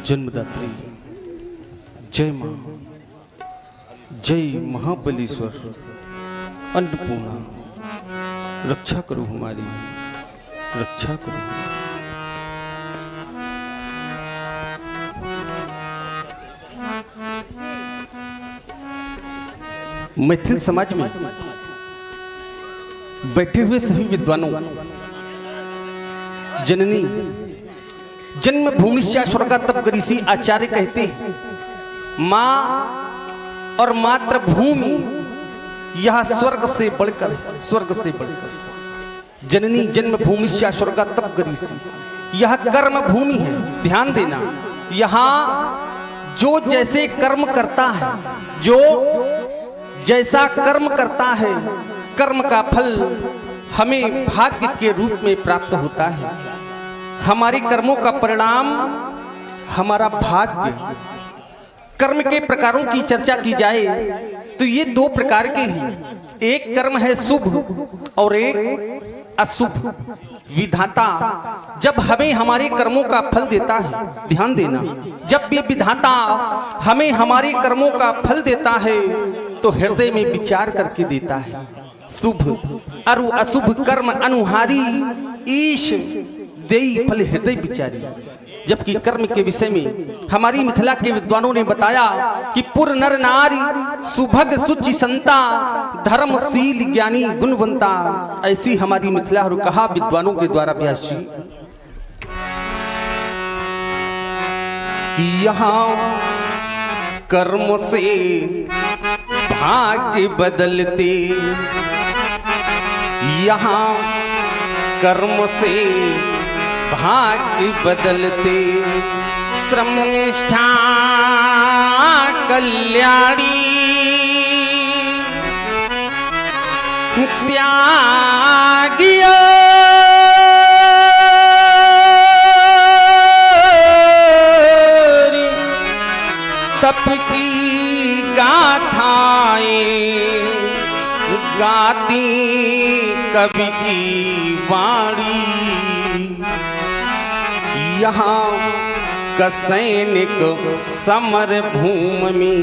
जन्मदात्री जय माँ, जय महाबलेश्वर अन्नपूर्णा, रक्षा करो हमारी, रक्षा करो। मैथिल समाज में बैठे हुए सभी विद्वानों, जननी जन्मभूमिश्च स्वर्गात् गरीयसी आचार्य कहते हैं, माँ और मातृभूमि यह स्वर्ग से बढ़कर है, स्वर्ग से बढ़कर। जननी जन्मभूमिश्च स्वर्गात् गरीयसी, यह कर्म भूमि है। ध्यान देना, यहाँ जो जैसे कर्म करता है, जो जैसा कर्म करता है, कर्म का फल हमें भाग्य के रूप में प्राप्त होता है। हमारे कर्मों का परिणाम हमारा भाग्य। कर्म के प्रकारों की चर्चा की जाए तो ये दो प्रकार के हैं, एक कर्म है शुभ और एक अशुभ। विधाता जब हमें हमारे कर्मों का फल देता है, ध्यान देना, जब भी विधाता हमें हमारे कर्मों का फल देता है तो हृदय में विचार करके देता है। शुभ और अशुभ कर्म अनुहारी ईश देई फल हृदय विचारी। जबकि कर्म के विषय में हमारी मिथिला के विद्वानों ने बताया कि पुर नर नारी सुभग सुचि संता, धर्मशील ज्ञानी गुणवंता। ऐसी हमारी मिथिला और कहा विद्वानों के द्वारा व्यास जी कि यहाँ कर्म से भाग्य बदलते, यहाँ कर्म से भाग्य बदलते, श्रम निष्ठा कल्याणी त्यागिया तप की गाथाएं गाती कवि की वाणी। यहाँ का सैनिक समर भूमि में,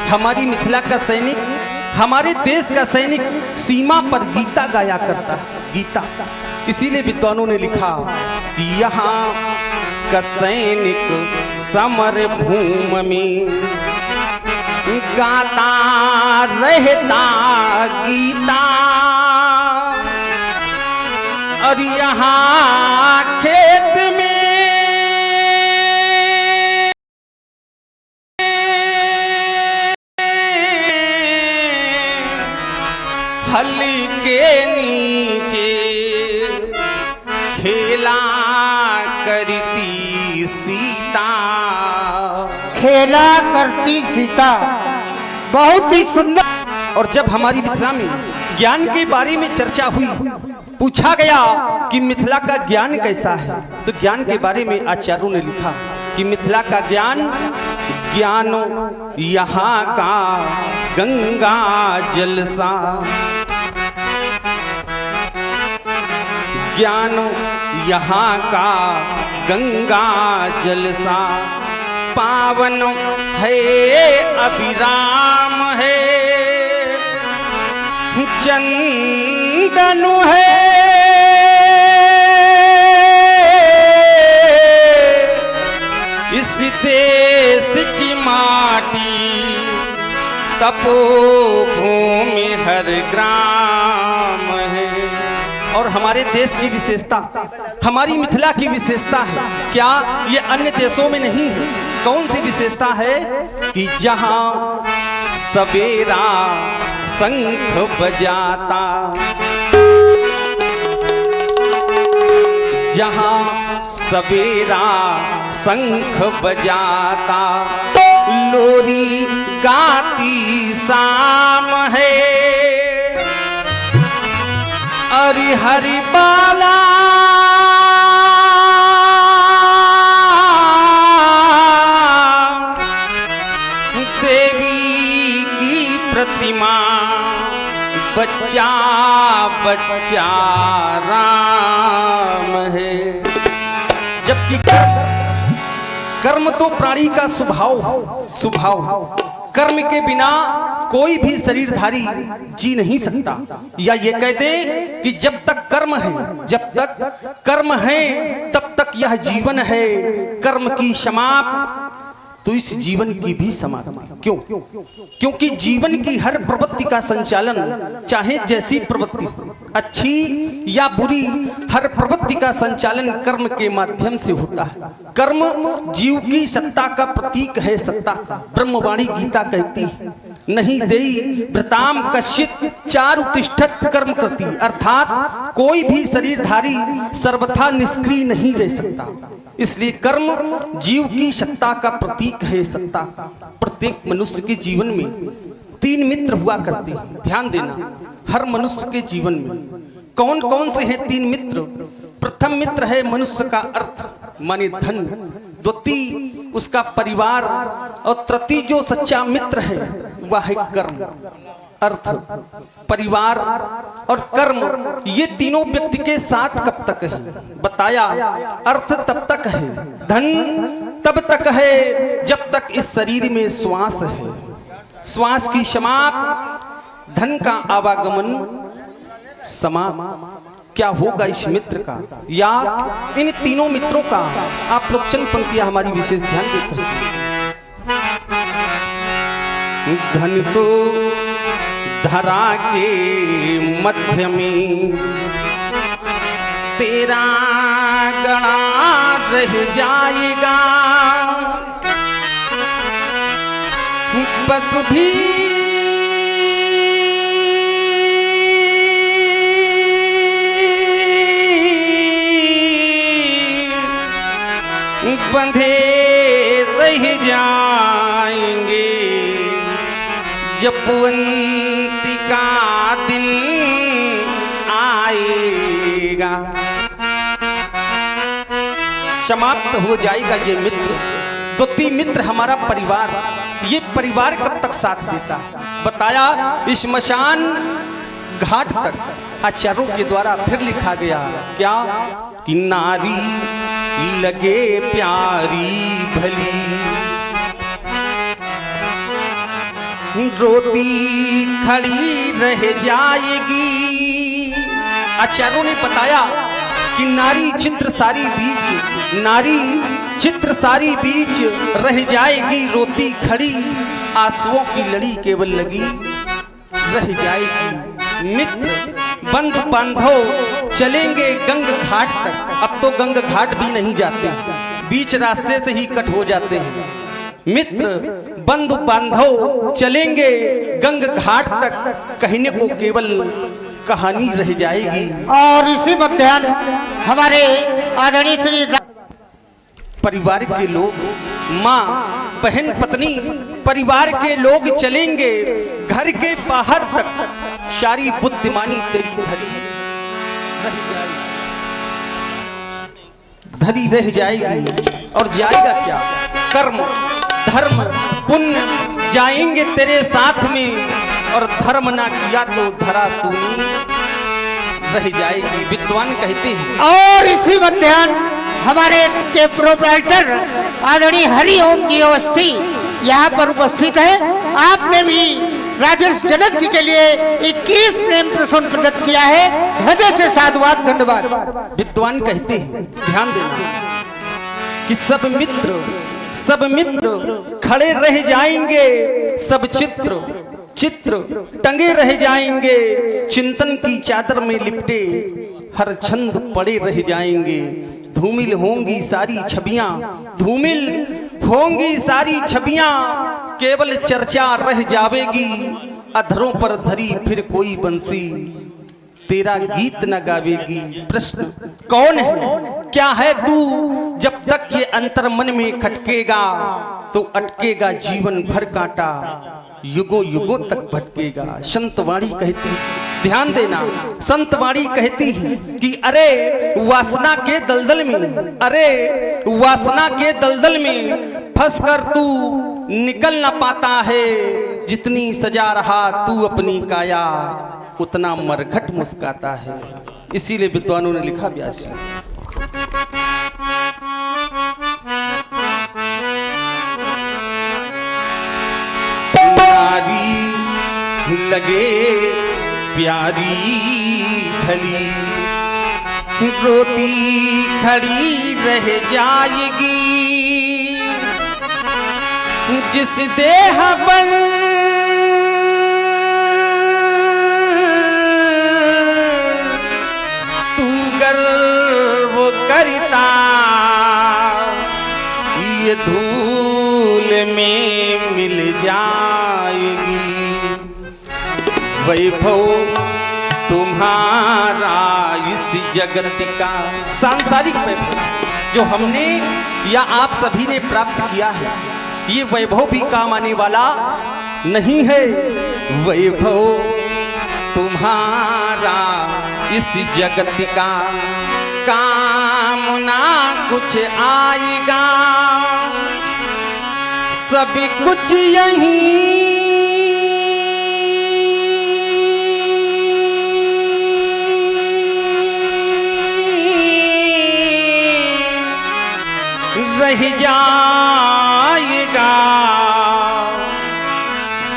हमारी मिथिला का सैनिक, हमारे देश का सैनिक सीमा पर गीता गाया करता है, गीता। इसीलिए विद्वानों ने लिखा कि यहाँ का सैनिक समर भूमि में गाता रहता गीता, और यहाँ खेत में हल के नीचे खेला करती सीता, खेला करती सीता। बहुत ही सुंदर। और जब हमारी मिथिला में ज्ञान के बारे में चर्चा हुई, पूछा गया कि मिथिला का ज्ञान कैसा है, तो ज्ञान के बारे में आचार्यों ने लिखा कि मिथिला का ज्ञान, ज्ञान यहाँ का गंगा जल सा, ज्ञान यहाँ का गंगा जल सा, पावन है अभिराम है, चंदन है इस देश की माटी, तपोभूमि हर ग्राम है। और हमारे देश की विशेषता, हमारी मिथिला की विशेषता है क्या, ये अन्य देशों में नहीं है। कौन सी विशेषता है कि जहां सवेरा शंख बजाता, जहां सवेरा शंख बजाता, लोरी गाती शाम है, हरि हरि बाला देवी की प्रतिमा, बच्चा बच्चा राम है। जबकि कर्म तो प्राणी का स्वभाव। कर्म के बिना कोई भी शरीरधारी जी नहीं सकता। या ये कहते कि जब तक कर्म है तब तक यह जीवन है। कर्म की समाप्ति तो इस जीवन की भी समाप्ति। क्यों? क्योंकि जीवन की हर प्रवृत्ति का संचालन, चाहे जैसी प्रवृत्ति अच्छी या बुरी, हर प्रवृत्ति का संचालन कर्म के माध्यम से होता है। कर्म जीव की सत्ता का प्रतीक है, सत्ता का। ब्रह्मवाणी गीता कहती है, नहीं देई व्रताम कश्चित चारु तिष्ठत कर्म करती, अर्थात कोई भी शरीरधारी सर्वथा निष्क्रिय नहीं रह सकता। इसलिए कर्म जीव की सत्ता का प्रतीक है, सत्ता का। प्रत्येक मनुष्य के जीवन में 3 मित्र हुआ करते हैं। ध्यान देना, हर मनुष्य के जीवन में कौन कौन से हैं 3 मित्र? प्रथम मित्र है मनुष्य का अर्थ माने धन, द्वितीय उसका परिवार, और तृतीय जो सच्चा मित्र है वह है कर्म। अर्थ, परिवार और कर्म, ये तीनों व्यक्ति के साथ कब तक है बताया। अर्थ तब तक है, धन तब तक है जब तक इस शरीर में श्वास है। श्वास की समाप्ति, धन का आवागमन समाप्त। क्या होगा इस मित्र का या इन तीनों मित्रों का? आप लोग चंद पंक्तियां हमारी विशेष ध्यान देकर सुनिए। धन तो धरा के मध्य में तेरा गणा रह जाएगा, बस भी बंधे रह जाएंगे जब अंतिका दिन आएगा। समाप्त हो जाएगा ये मित्र। द्वितीय मित्र हमारा परिवार। ये परिवार कब तक साथ देता है बताया। इस श्मशान घाट तक आचार्यों के द्वारा फिर लिखा गया क्या कि नारी लगे प्यारी भली, रोती खड़ी रह जाएगी। आचार्यों ने बताया कि नारी चित्र सारी बीच रह जाएगी, रोती खड़ी आंसुओं की लड़ी केवल लगी रह जाएगी। मित्र बंधु बांधव चलेंगे गंग घाट तक। अब तो गंग घाट भी नहीं जाते, बीच रास्ते से ही कट हो जाते हैं। मित्र बंधु बांधव चलेंगे गंग घाट तक, कहने को केवल कहानी रह जाएगी। और इसी मध्याह्न हमारे आदरणीय श्री परिवार के लोग, माँ बहन पत्नी परिवार के लोग चलेंगे घर के बाहर तक, सारी बुद्धिमानी तेरी धरी रह जाएगी। और जाएगा क्या? कर्म धर्म पुण्य जाएंगे तेरे साथ में, और धर्म ना किया तो धरा सूनी रह जाएगी। विद्वान कहते हैं। और इसी मध्याह्न हमारे के प्रोप्राइटर आदरणीय हरि ओम जी अवस्थी यहाँ पर उपस्थित है। आपने भी राजेश जनक जी के लिए 21 प्रेम प्रसन्न प्रकट किया है। हृदय से साधुवाद, धन्यवाद। विद्वान कहते हैं, ध्यान देना कि सब मित्र खड़े रह जाएंगे, सब चित्र टंगे रह जाएंगे, चिंतन की चादर में लिपटे हर छंद पड़े रह जाएंगे। धूमिल होंगी सारी छवियां, केवल चर्चा रह जावेगी। अधरों पर धरी फिर कोई बंसी, तेरा गीत न गावेगी। प्रश्न, कौन है, क्या है तू? जब तक ये अंतर मन में खटकेगा तो अटकेगा जीवन भर कांटा, युगों युगों तक भटकेगा। संतवाणी कहती, ध्यान देना, संतवाणी कहती है कि अरे वासना के दलदल में फंस कर तू निकल न पाता है। जितनी सजा रहा तू अपनी काया, उतना मरघट मुस्काता है। इसीलिए विद्वानों ने लिखा, व्यास जी लगे प्यारी खली, रोती खड़ी रह जाएगी। जिस देह पर तू गर्व करता, ये धूल में मिल जाएगी। वैभव तुम्हारा इस जगत का सांसारिक वैभव जो हमने या आप सभी ने प्राप्त किया है, ये वैभव भी काम आने वाला नहीं है। वैभव तुम्हारा इस जगत का काम ना कुछ आएगा। सब कुछ यहीं रह जाएगा।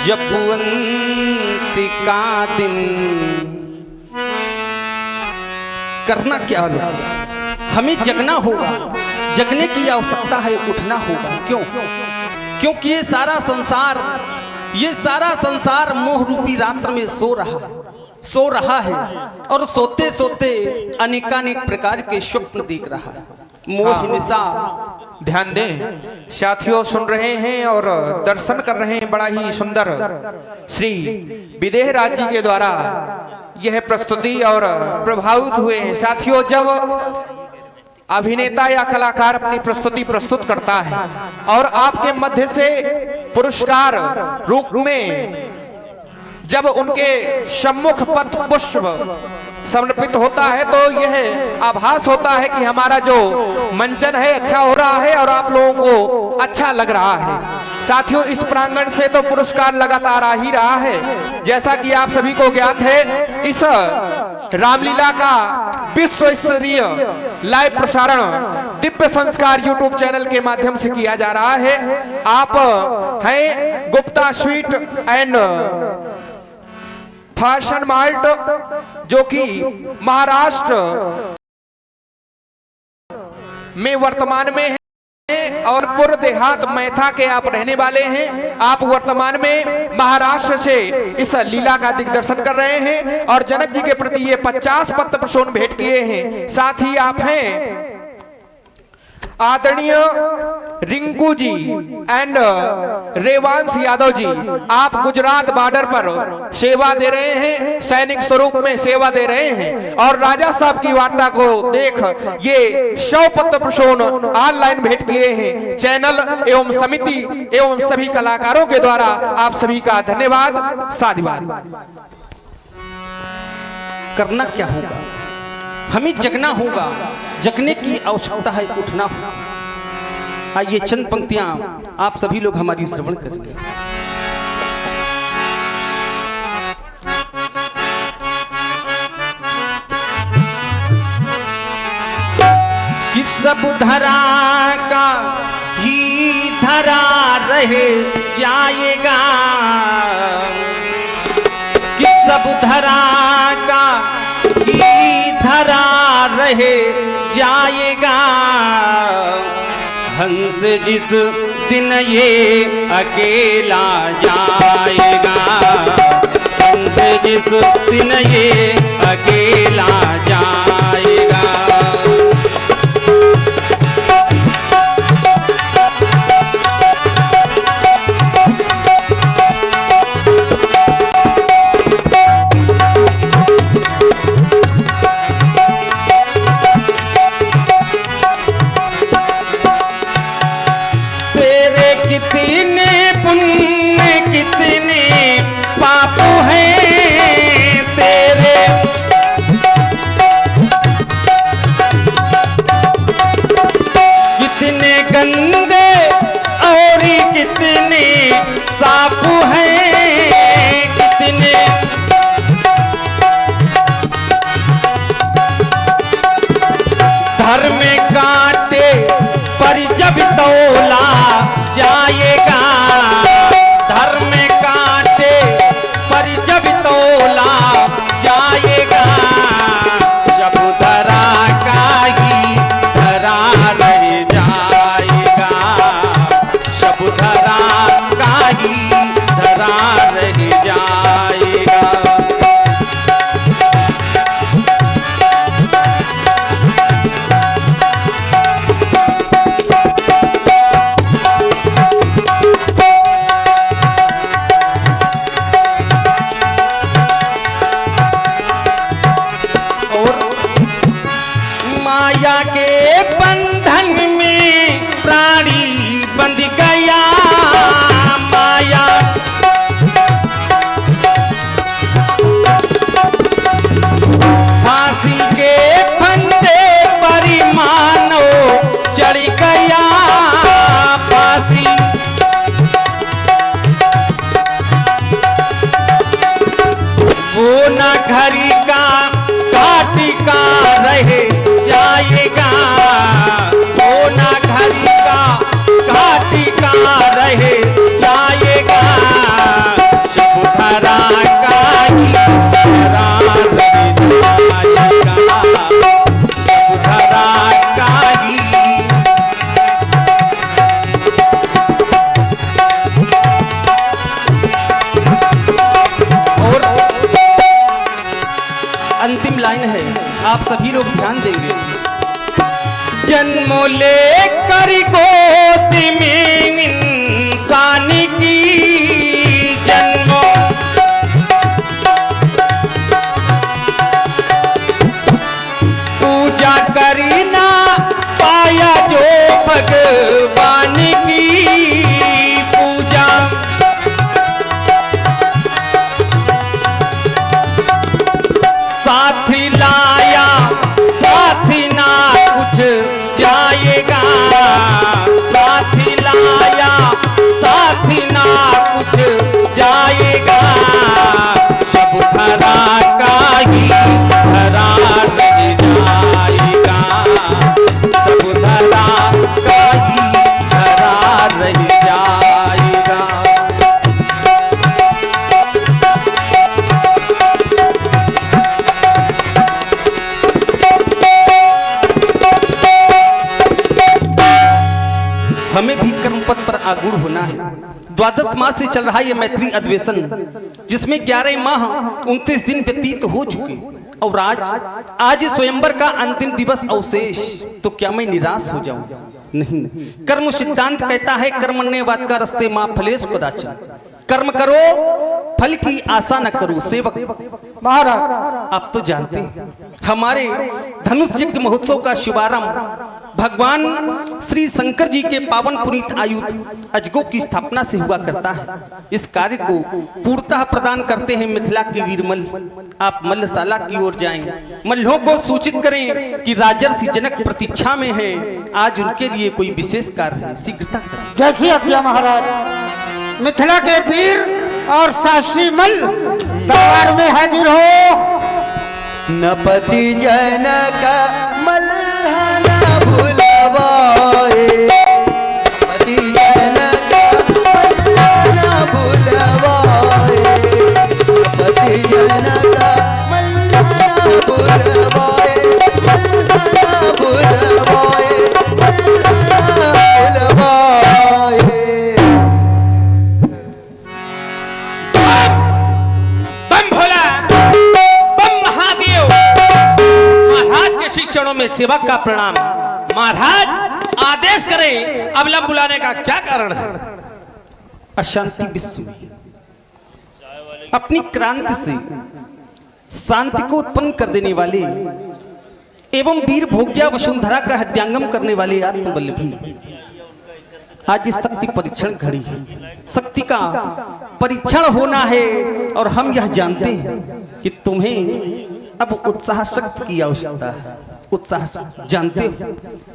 जब अंत का दिन करना क्या होगा, हमें जगना होगा। जगने की आवश्यकता है, उठना होगा। क्यों? क्योंकि ये सारा संसार मोह रूपी रात्र में सो रहा है और सोते सोते अनेकानेक प्रकार के स्वप्न देख रहा है। मोह निशा। ध्यान दें साथियों, सुन रहे हैं और दर्शन कर रहे हैं। बड़ा ही सुंदर श्री विदेह राज जी के द्वारा यह प्रस्तुति और प्रभावित हुए हैं। साथियों, जब अभिनेता या कलाकार अपनी प्रस्तुति प्रस्तुत करता है और आपके मध्य से पुरस्कार रूप में जब उनके सम्मुख पत्र पुष्प समर्पित होता है, तो यह आभास होता है कि हमारा जो मंचन है अच्छा हो रहा है और आप लोगों को अच्छा लग रहा है। साथियों, इस प्रांगण से तो पुरस्कार लगातार आ ही रहा है। जैसा कि आप सभी को ज्ञात है, इस रामलीला का विश्व स्तरीय लाइव प्रसारण दिव्य संस्कार यूट्यूब चैनल के माध्यम से किया जा रहा है। आप हैं Gupta sweet and fashion mart, जो कि महाराष्ट्र में वर्तमान में है और पूर्व देहात मैथा के आप रहने वाले हैं। आप वर्तमान में महाराष्ट्र से इस लीला का दिग्दर्शन कर रहे हैं और जनक जी के प्रति ये 50 पत्र प्रशोन भेंट किए हैं। साथ ही आप हैं आदरणीय रिंकू जी एंड रेवांश यादव जी। आप गुजरात बॉर्डर पर सेवा दे रहे हैं, सैनिक स्वरूप में सेवा दे रहे हैं और राजा साहब की वार्ता को देख ये 100 पत्र प्रशोन ऑनलाइन भेंट किए हैं। चैनल एवं समिति एवं सभी कलाकारों के द्वारा आप सभी का धन्यवाद, साधुवाद। करना क्या होगा, हमें जगना होगा। जगने की आवश्यकता है, उठना होगा। आइए चंद पंक्तियां आप सभी लोग हमारी श्रवण करेंगे। कि सब धरा का ही धरा रहे जाएगा, कि सब धरा का ही धरा रहे जाएगा। हंस जिस दिन ये अकेला जाएगा, हंस जिस दिन ये अकेला जाएगा। तोला जाएगा, धर्म कांटे पर जब बंधन में प्राणी बंध गया माया। फांसी के फंदे पर मानो चढ़ गया फांसी। वो न घड़ी का काटी का रहे जाएगा, वो न घड़ी का काटी का रहे जाएगा। शुभधरा का ही धरा रहे जाएगा, शुभधरा का ही। और अंतिम लाइन है, आप सभी लोग ध्यान देंगे। जन्म ले कर गोद में इंसान की, जन्म पूजा करी ना पाया जो भगवान की पूजा। साथ लाया साथ ना कुछ जाएगा, साथ लाया साथ ना कुछ जाएगा। सब धरा का ही धरा रह जाएगा, सब धरा का ही धरा रह जाएगा। हमें भी कर्म पथ पर आगूढ़ होना है। द्वादश मास से चल रहा है यह मैत्री अधिवेशन, जिसमें 11 माह 29 दिन व्यतीत हो चुके और आज स्वयंवर का अंतिम दिवस अवशेष। तो क्या मैं निराश हो जाऊं? नहीं। कर्म सिद्धांत कहता है कर्मण्येवाद का रस्ते मां फलेषु कदाचन। कर्म करो फल की आशा न करो। सेवक महाराज आप तो जानते हैं हमारे धनुष यज्ञ महोत्सव का शुभारंभ भगवान श्री शंकर जी के पावन पुनीत आयुध अजगो की स्थापना से हुआ करता है। इस कार्य को पूर्णतः प्रदान करते हैं मिथिला के वीरमल। आप मल्लशाला की ओर जाएं, मल्लों को सूचित करें कि राजर्षि जनक प्रतीक्षा में हैं। आज उनके लिए कोई विशेष कार्य है, शीघ्रता करें। जैसी आज्ञा महाराज। मिथिला के वीर और शास्त्री मल दरबार में हाजिर हो। नपति जनक मल्हना भुलवाए, नपति जनक मल्हना भुलवाए, नपति जनक मल्हना भुलवाए, मल्हना भुलवाए, मल्हना भुलवाए। चरणों में सेवक का प्रणाम। महाराज आदेश करें, अविलंब बुलाने का क्या कारण है? अशांति विश्व में अपनी क्रांति से शांति को उत्पन्न कर देने वाले एवं वीर भोग्या वसुंधरा का हृदयंगम करने वाले आत्मवल्लभी आज इस शक्ति परीक्षण घड़ी है। शक्ति का परीक्षण होना है और हम यह जानते हैं कि तुम्हें अब उत्साह शक्ति की आवश्यकता है। उत्साह जानते हो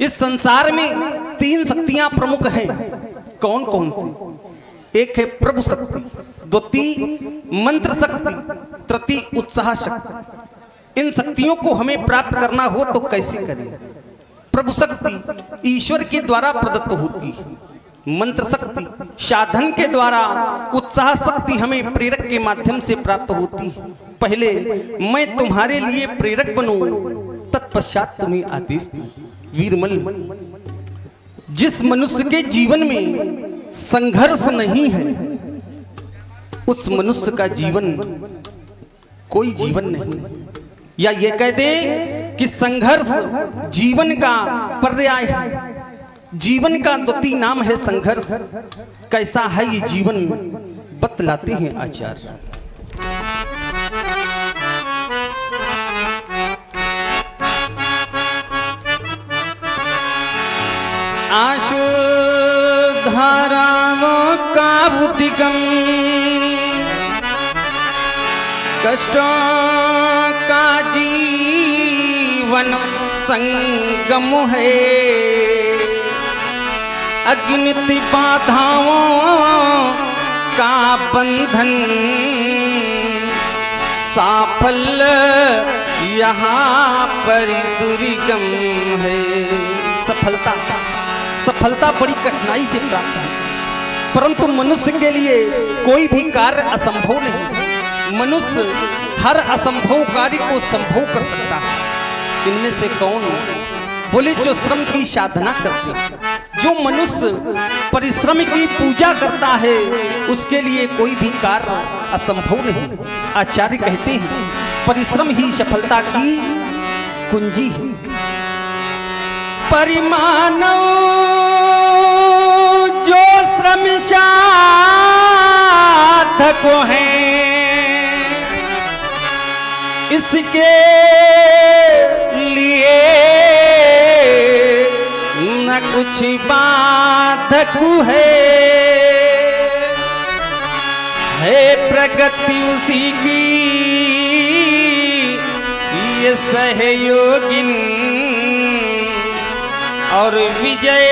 इस संसार में 3 शक्तियां प्रमुख हैं। कौन कौन सी? एक है प्रभु शक्ति, द्वितीय मंत्र शक्ति, तृतीय उत्साह शक्ति। इन शक्तियों को हमें प्राप्त करना हो तो कैसे करें? प्रभु शक्ति ईश्वर के द्वारा प्रदत्त होती है, मंत्र शक्ति साधन के द्वारा, उत्साह शक्ति हमें प्रेरक के माध्यम से प्राप्त होती है। पहले मैं तुम्हारे लिए प्रेरक बनूं, तत्पश्चात तुम्हें आदेश दूं। वीरमल, जिस मनुष्य के जीवन में संघर्ष नहीं है उस मनुष्य का जीवन कोई जीवन नहीं। या ये कह दे कि संघर्ष जीवन का पर्याय है। जीवन का द्वितीय नाम है संघर्ष। कैसा है ये जीवन बतलाते हैं आचार्य। आशु धाराओं का उद्गम, कष्टों का जीवन संगम है, अगणित बाधाओं का बंधन, साफल्य यहाँ पर दुर्गम है। सफलता बड़ी कठिनाई से प्राप्त है, परंतु मनुष्य के लिए कोई भी कार्य असंभव नहीं। मनुष्य हर असंभव कार्य को संभव कर सकता है। इनमें से कौन? बोले जो श्रम की साधना करते हैं। जो मनुष्य परिश्रम की पूजा करता है उसके लिए कोई भी कार्य असंभव नहीं। आचार्य कहते हैं परिश्रम ही सफलता की कुंजी है। परिमानव जो श्रम साधक हैं, इसके लिए न कुछ बाधक है प्रगति उसी की ये सहयोगिन, और विजय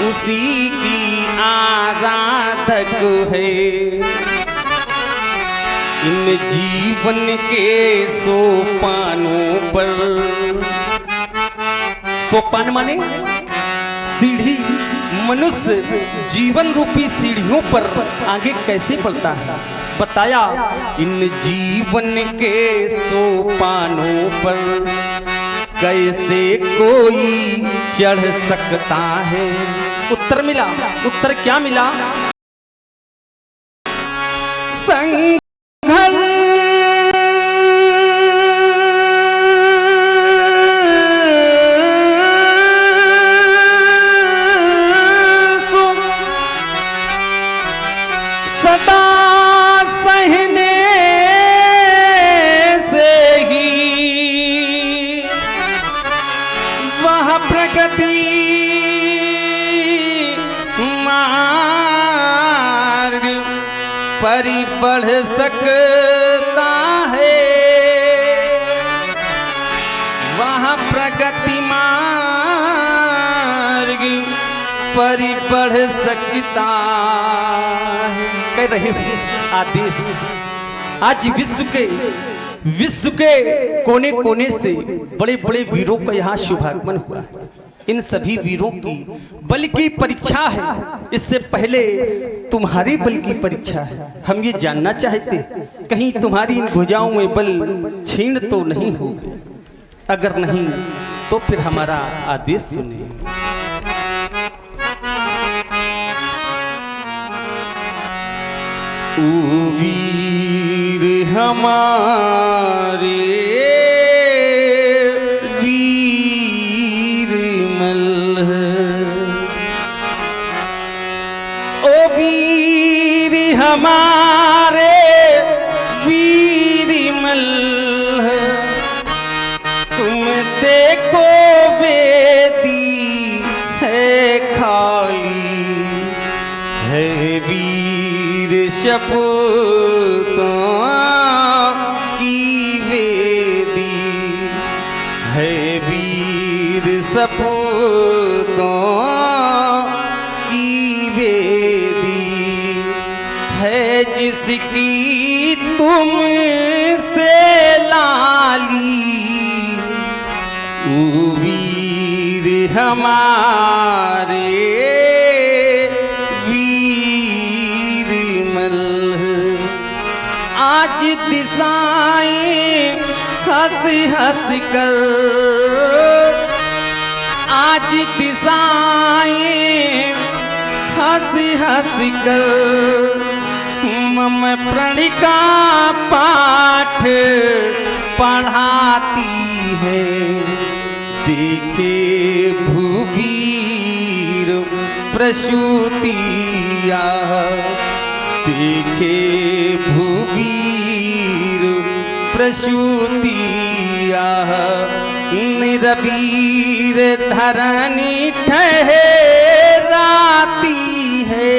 उसी की आराधक है। इन जीवन के सोपानों पर, सोपान माने सीढ़ी, मनुष्य जीवन रूपी सीढ़ियों पर आगे कैसे बढ़ता है बताया। इन जीवन के सोपानों पर कैसे कोई चढ़ सकता है। उत्तर मिला। उत्तर क्या मिला? सदा सहने से ही वह प्रगति मार्ग पर बढ़ सकता है। वह प्रगति मार्ग पर बढ़ सकता है। कह रहे थे आदेश। आज विश्व के कोने कोने से बड़े बड़े वीरों का यहाँ शुभागमन हुआ है। इन सभी वीरों की बल की परीक्षा है। इससे पहले तुम्हारी बल की परीक्षा है। हम ये जानना चाहते कहीं तुम्हारी इन भुजाओं में बल छीन तो नहीं हो गए। अगर नहीं तो फिर हमारा आदेश सुनिए। ओ वीर हमारे वीर मल्ल, ओ वीर हमारे वीर मल्ल, तुम देखो वेदी है खाली, है वीर शपूतों की वेदी, है वीर सपूतों की वेदी, है जिसकी तुम से लाली। ओ वीर हमारे आज दिशाएं हंस हंस कर, आज दिशाएं हंस हंस कर मम प्रण का पाठ पढ़ाती है। देखे भूवीर प्रसूतिया, देखे भूवीर प्रसूतिया, निरवीर धरणी ठहराती है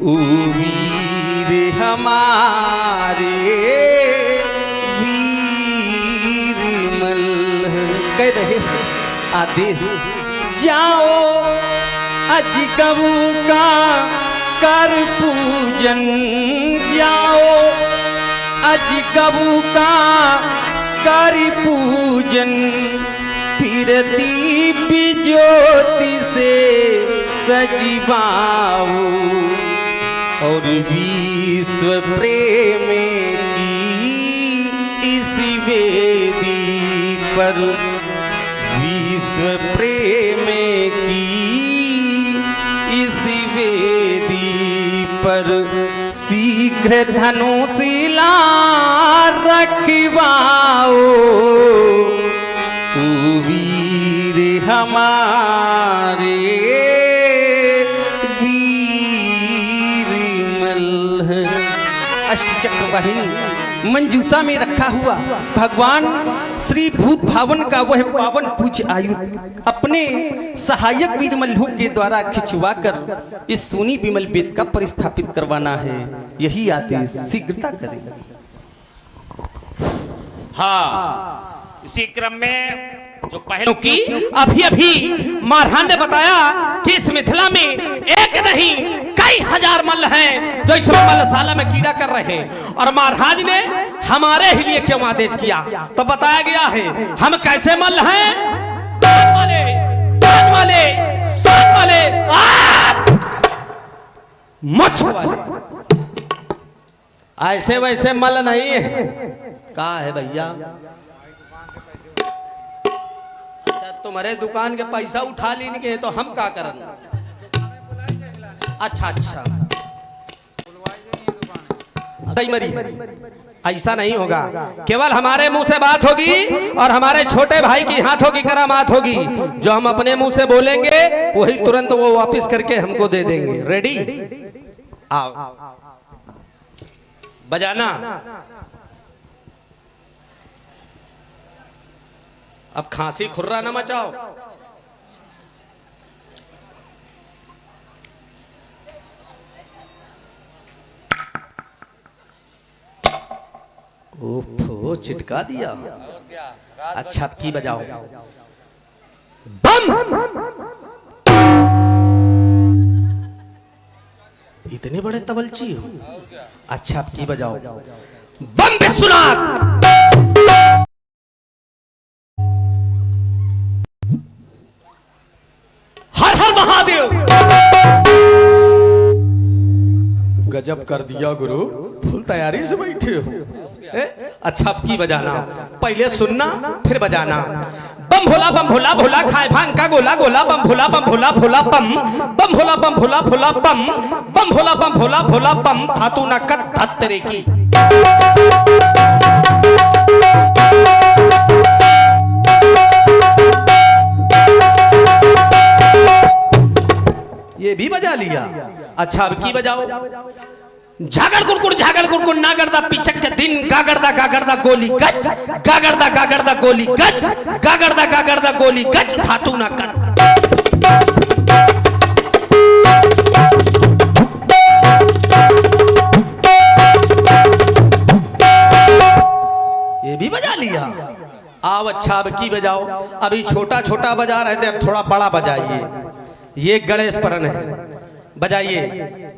ओ वीर हमारे वीर मल्ह। कह रहे आदेश जाओ अज गऊ का कर पूजन, जाओ अज गऊ का कर पूजन, फिर दीप ज्योति से सजवाओ और विश्व प्रेम की इस वेदी पर, विश्व प्रेम की इस वेदी पर शीघ्र धनुशिला रखवाओ वीर हमारे वीर मल्ह। अष्टचक्र वाहिनी मंजूषा में रखा हुआ भगवान श्री भूत भावन का वह पावन पूज्य आयुध अपने सहायक वीर मल्लों के द्वारा खिंचवाकर इस सोनी विमल वेद का परिस्थापित करवाना है। यही आदेश शीघ्रता करें। हाँ, इसी क्रम में जो पहले की अभी अभी महाराज ने बताया कि इस मिथिला में एक नहीं कई हजार मल्ल हैं जो इस मल्लशाला में कीड़ा कर रहे हैं, और महाराज ने हमारे ही लिए क्यों आदेश किया तो बताया गया है हम कैसे मल्ल हैं, तान वाले, तान वाले, सान वाले, मुछ वाले, ऐसे वैसे मल्ल नहीं है। कहा है भैया? तुम्हारे दुकान के पैसा उठा लेने के तो हम क्या करन? अच्छा अच्छा, कई मरी है। ऐसा नहीं होगा, केवल हमारे मुंह से बात होगी और हमारे छोटे भाई की हाथों की करामात होगी। जो हम अपने मुंह से बोलेंगे वही तुरंत वो वापस करके हमको दे देंगे। रेडी? आओ बजाना। अब खांसी खुर्रा न मचाओ। ओफो, चिटका दिया। अच्छा अब की बजाओ। बम। इतने बड़े तबलची हो। अच्छा अब की बजाओ। बम विश्वनाथ। हर हर महादेव। गजब कर दिया गुरु, फुल तैयारी से बैठे हो। अच्छा अब की बजाना, पहले सुनना फिर बजाना। बम भोला बम भोला भोला खाए भांग का गोला गोला, बम भोला बम भोला भोला बम, बम भोला बम भोला भोला बम, बम भोला बम भोला भोला बम, धातु न कट धत तेरे की। ये भी बजा लिया। अच्छा अब की बजाओ। झागड़ कुरकुर ना करदा पिचक के दिन, गागरदा गोली गच, गागरदा गोली गच, गागरदा गोली गच, धातु ना कर। ये भी बजा लिया। आओ अच्छा अब की बजाओ। अभी छोटा छोटा बजा रहे थे, अब थोड़ा बड़ा बजाइए। ये गणेश परन है, बजाइए।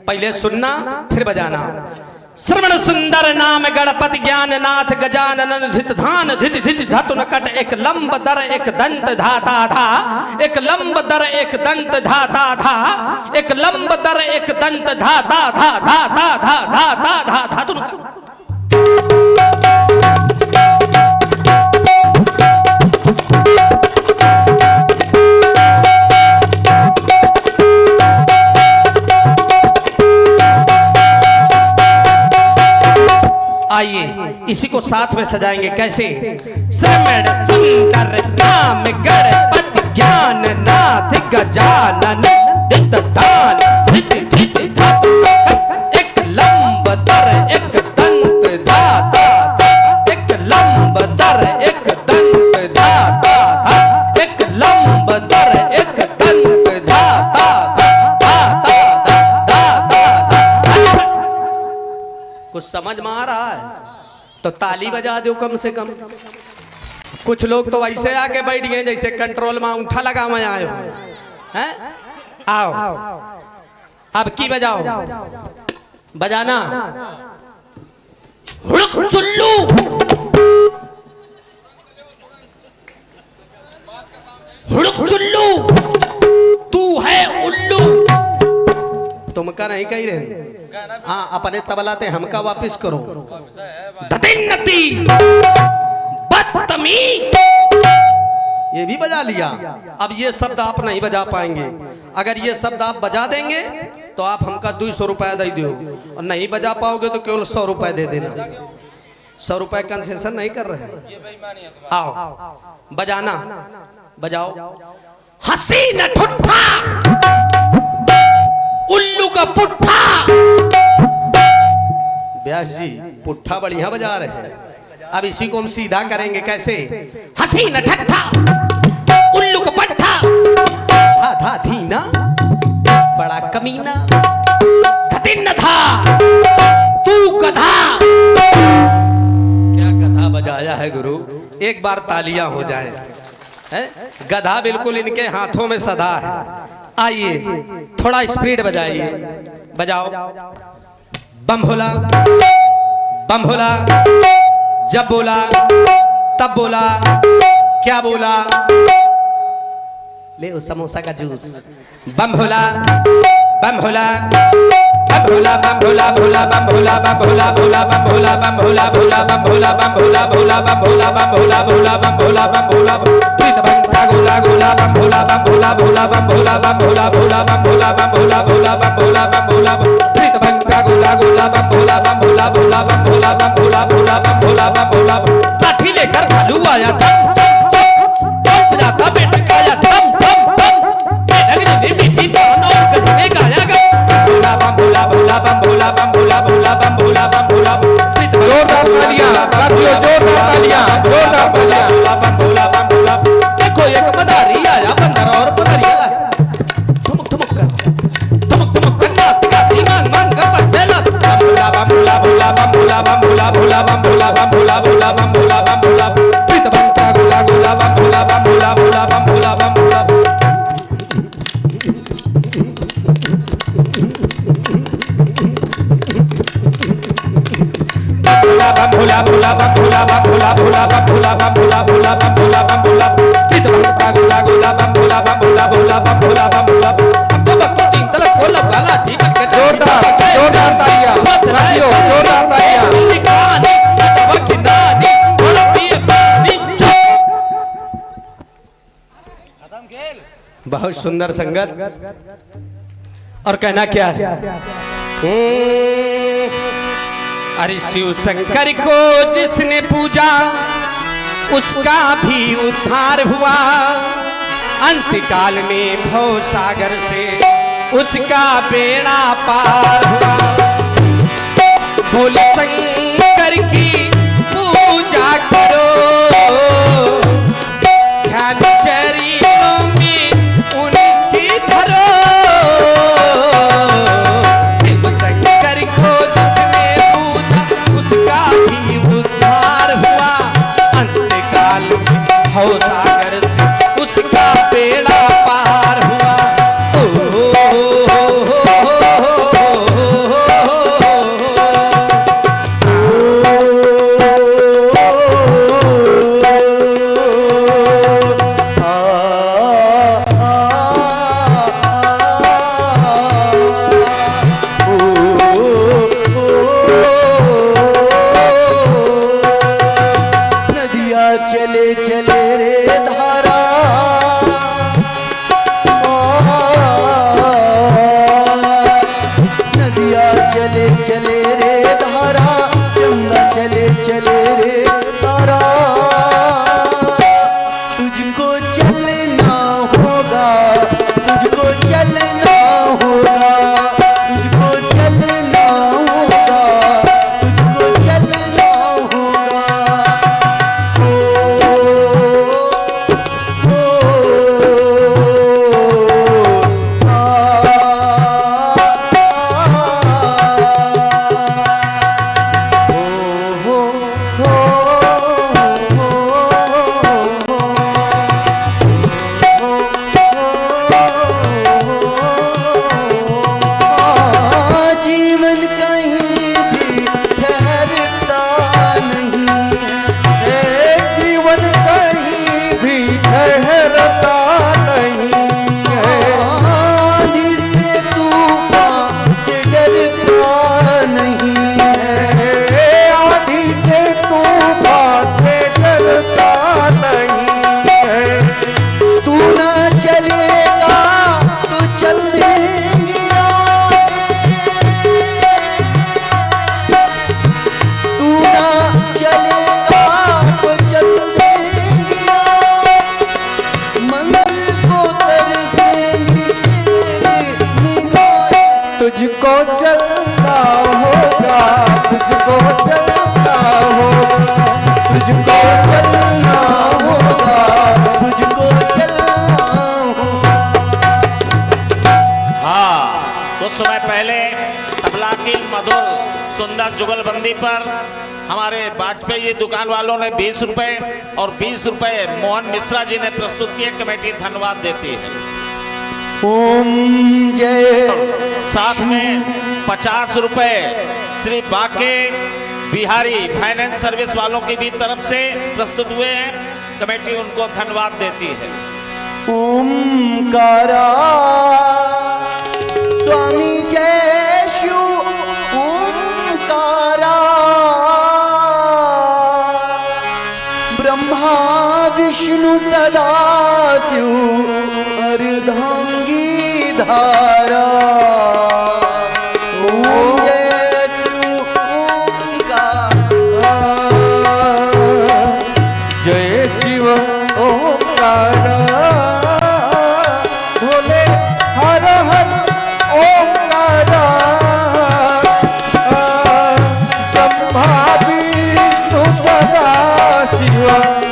पहले सुनना फिर बजाना। श्रवण सुंदर नाम गणपति ज्ञान नाथ गजानन धित धान धित धित धतु नकट, एक लंब दर एक दंत धाता धा, एक लंब दर एक दंत धाता धा, एक लंब दर एक दंत धाता धा धा धा धा धा धा धा धातु नकट। आइए इसी को साथ में सजाएंगे। कैसे? श्रवण सुंदर नाम गणपति ज्ञान नाथ गजानन धित धान धित धित धातु, एक लंब दर एक दंत धाता धा, एक लंब दर एक दंत धाता धा, एक लंब दर एक समझ में आ रहा है तो ताली बजा दो कम से कम। कुछ लोग तो ऐसे आके बैठ गए जैसे कंट्रोल में अंगूठा लगा मैं आए हो हैं। आओ अब की बजाओ, बजाना हुड़क चुल्लू, हुड़क चुल्लू तू है उल्लू। तुमका नहीं कही रहे, हाँ अपने तबलाते हमका वापिस करो। दतिन्नती बदतमीज, ये भी बजा लिया। अब ये शब्द आप नहीं बजा पाएंगे। अगर ये शब्द आप बजा देंगे तो आप हमका 200 रुपया दे दो, और नहीं बजा पाओगे तो केवल 100 रुपया दे देना। 100 रुपया कंसेशन नहीं कर रहे हैं। आओ बजाना, बजाओ। हसीन ठुट्ठा उल्लू का पुट्ठा। व्यास जी पुट्ठा बढ़िया बजा रहे हैं। अब इसी को हम सीधा करेंगे कैसे? हसीन ठट्ठा उल्लू का पट्ठा, आधा धीना बड़ा कमीना, धतिन था तू गधा। क्या गधा बजाया है गुरु, एक बार तालियां हो जाए। गधा बिल्कुल इनके हाथों में सदा है। आइए थोड़ा स्पीड बजाइए, बजाओ। बम भोला, बम भोला, जब बोला तब बोला, क्या बोला? ले उस समोसा का जूस। बम भोला, बम भोला, बम भोला, बम भोला, भोला बम भोला, बम भोला, भोला बम भोला, बम भोला, भोला बम भोला, बम भोला, भोला बम भोला, बम भोला, भोला बम भोला, बम भोला, प्रीत भंटा गोला गोला बम भोला, बम भोला, भोला बम भोला, बम भोला, भोला बम भोला, बम भोला, भोला बम भोला, बम भोला, प्रीत भंटा गोला गोला बम भोला, बम भोला, भोला बम भोला, बम भोला, भोला बम भोला, बम भोला। लाठी लेकर भालू आया चम चम चम, डम बजाता बेटा गाया डम डम डम, नगरी ने मीठी तान और गधे गाया गा। बम भोला, भोला बम भोला, बम भोला, भोला बम भोला, बम भोला, जोरदार तालियां साथियों, जोरदार तालियां, जोरदार तालियां। बम भोला, बम भोला। देखो एक मदारी आया बंदर और बंदरिया लाया, ठुमक ठुमक कर, ठुमक ठुमक कर नाच गाती मांग मांग कर पैसे ला। बम भोला, बम भोला, भोला बम भोला, बम भोला, भोला बम भोला, बम भोला, भोला बम भोला, बम भोला, प्रीत भंटा गोला गोला बम भोला, बम भोला, भोला बम भोला, बम भोला। बम भोला, भोला बम भोला, बम भोला, भोला बम भोला, बम भोला, भोला बम भोला, बम भोला, प्रीत भंटा गोला गोला बम भोला, बम भोला, भोला बम भोला, बम भोला। अक्को बक्को तीन तलक को लगा लाठी पकड़, जोरदार जोरदार तालियां साथियों, जोरदार तालियां। बहुत सुंदर संगत। और कहना क्या है? अरे शिव शंकर को जिसने पूजा उसका भी उद्धार हुआ, अंतकाल में भव सागर से उसका बेड़ा पार हुआ। भोले शंकर की पूजा करो, ध्यान चरणों में उनकी धरो। शिव शंकर को जिसने पूजा उसका भी उद्धार हुआ, अंतकाल में भव सागर से उसका बेड़ा पार हुआ। चले चले रे धारा, नदिया चले चले रे धारा, जमुना चले चले रे तारा। तुझको चलना होगा, तुझको चलना होगा, तुझको चलना होगा, तुझको चलना होगा। समय पहले तबला की मधुर सुंदर जुगलबंदी पर हमारे वाजपेयी दुकान वालों ने 20 रुपए और 20 रुपए मोहन मिश्रा जी ने प्रस्तुत किए। कमेटी धन्यवाद देती है। ओम जय। साथ में 50 रुपए श्री बाके बिहारी फाइनेंस सर्विस वालों की भी तरफ से प्रस्तुत हुए हैं। कमेटी उनको धन्यवाद देती है। ओमकारा स्वामी जय शिव ओमकारा ब्रह्मा विष्णु सदा शिव अर्धांगी धारा ओम जय शिव ओमकारा जय शिव ओमकारा भोले हर हर ओमकारा ब्रह्मा विष्णु सदा शिव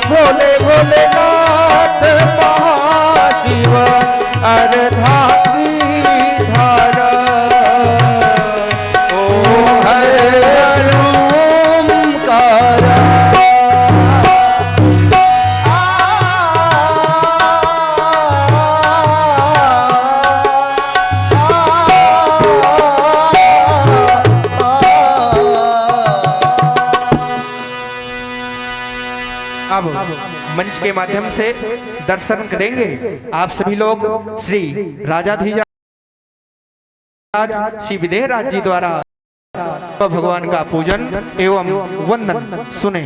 भोले भोलेनाथ महाशिव अर्धांगी धारा ओम हर ओमकारा अब मंच के माध्यम से दर्शन करेंगे आप सभी लोग श्री राजाधीराज श्री विदेह राज जी द्वारा भगवान का पूजन एवं वंदन सुने।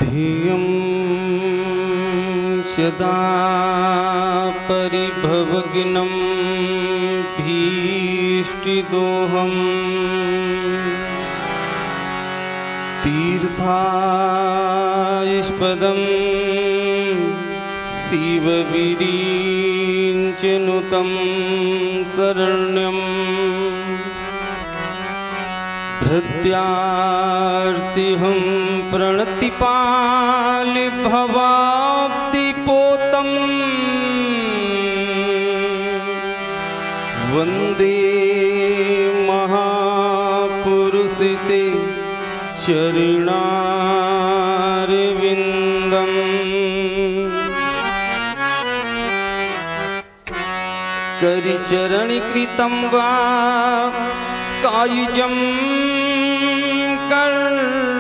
धियं सदा परिभवग्नं भीष्टिदोहं तीर्थास्पदं शिवविरिञ्चनुतं शरण्यं धृत्यार्तिहं प्रणतिपालि भवाब्धिपोतं वन्दे महापुरुषिते चरणारविन्दम् करिचरणीकृतं वा कायुजं कर्मणुजमिवा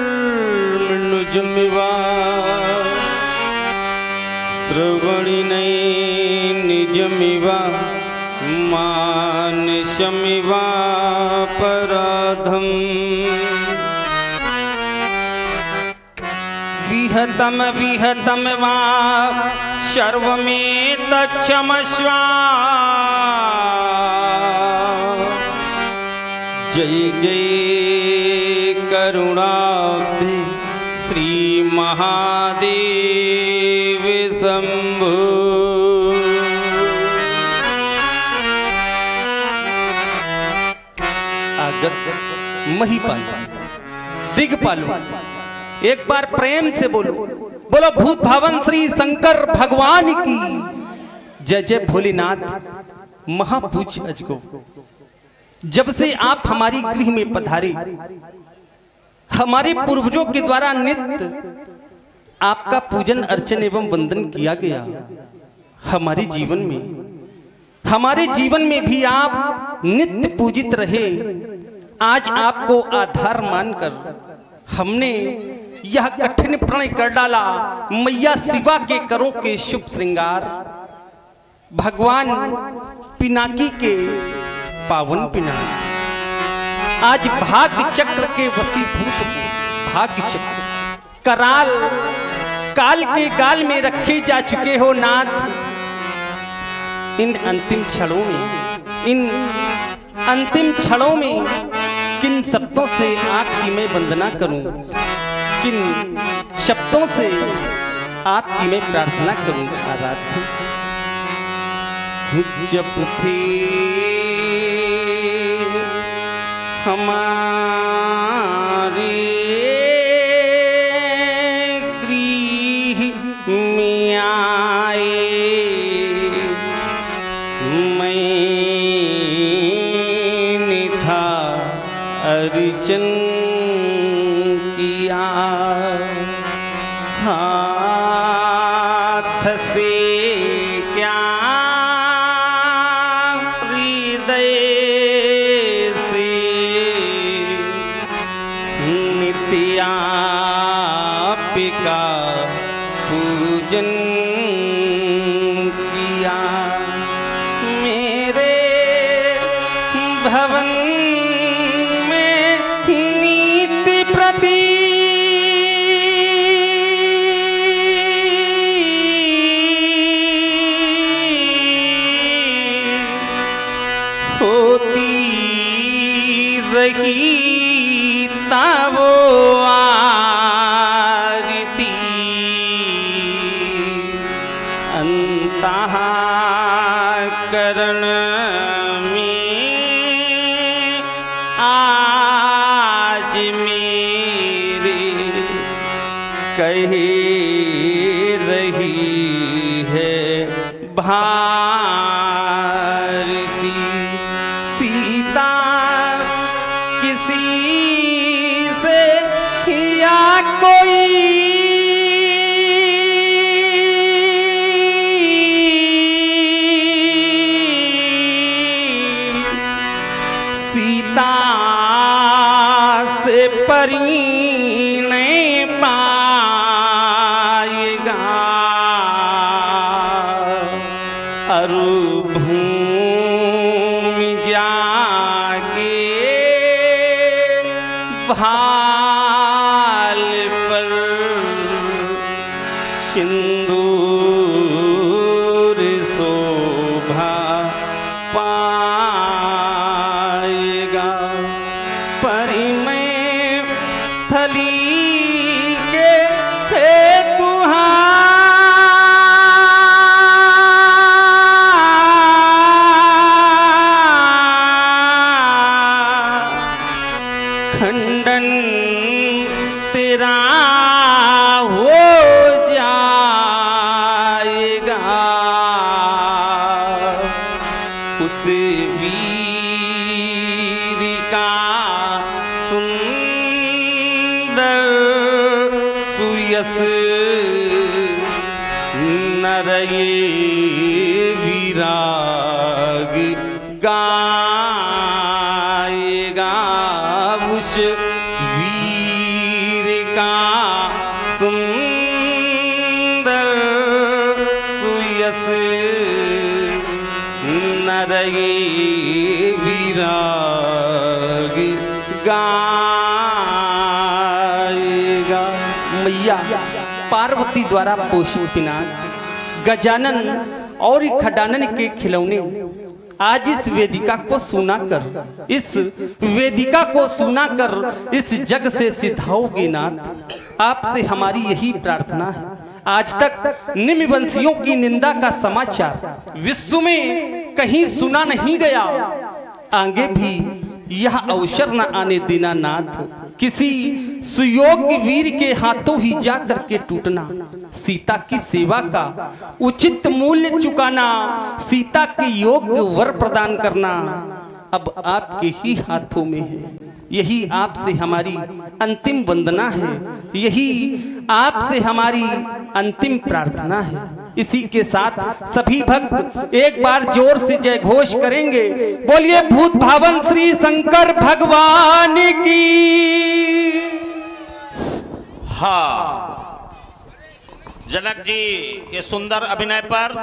श्रवणिनैनिजमिवा मानसमिवापराधम् विहतं विहतं वा सर्वमेतच्छमस्व जय जय करुणाब्धे श्री महादेव शंभो। आगत महिपाल दिग्पालो एक बार प्रेम से बोलो, बोलो भूत भावन श्री शंकर भगवान की जय जय। भोलेनाथ महापूज्य अजगो, जब से आप हमारी गृह में पधारे, हमारे पूर्वजों के द्वारा नित्य आपका पूजन अर्चन एवं वंदन किया गया। हमारे जीवन में भी आप नित्य पूजित रहे। आज आपको आधार मानकर हमने यह कठिन प्रण कर डाला। मैया शिवा के करों के शुभ श्रृंगार, भगवान पिनाकी के पावन पिनाक, आज भाग्य चक्र के वसीभूत भाग्य चक्र कराल काल के गाल में रखे जा चुके हो नाथ। इन अंतिम क्षणों में किन शब्दों से आपकी मैं वंदना करूं, किन शब्दों से आपकी मैं प्रार्थना करूं। आराध्य जब थे हमारे गृह में आए, मैंने था अर्चन किया, हाथ से क्या हृदय से नित्यापिका पूजन किया। मेरे भवन में नीति प्रति होती रही तावो आरती, अंतःकरण में आज मेरे कहे रही है भारती। सीता किसी से या कोई सीता से परिणय पाएगा, अरु भूमि जाके भाल पर सिंदूर शोभा पाएगा। परिमय थली के हेतु खंडन तेरा हो जाएगा। उस वीर का सुंदर सुयस नरये विराग गाएगा। उस वीर का सुंदर सुयस नरये विराग गाएगा। मैया पार्वती द्वारा पोषित पिनाक गजानन और खडानन के खिलौने आज इस वेदिका को सुना कर, इस वेदिका को सुना कर इस जग से सिधाओगे नाथ। आपसे हमारी यही प्रार्थना है। आज तक निम्नवंशियों की निंदा का समाचार विश्व में कहीं सुना नहीं गया, आगे भी यह अवसर न आने देना नाथ। किसी सुयोग्य वीर के हाथों ही जा करके टूटना, सीता की सेवा का उचित मूल्य चुकाना, सीता के योग्य वर प्रदान करना अब आपके ही हाथों में है। यही आपसे हमारी अंतिम वंदना है, यही आपसे हमारी अंतिम प्रार्थना है। इसी के साथ सभी भक्त एक बार जोर से जय घोष करेंगे। बोलिए भूत भावन श्री शंकर भगवान की। हाँ, जनक जी के सुंदर अभिनय पर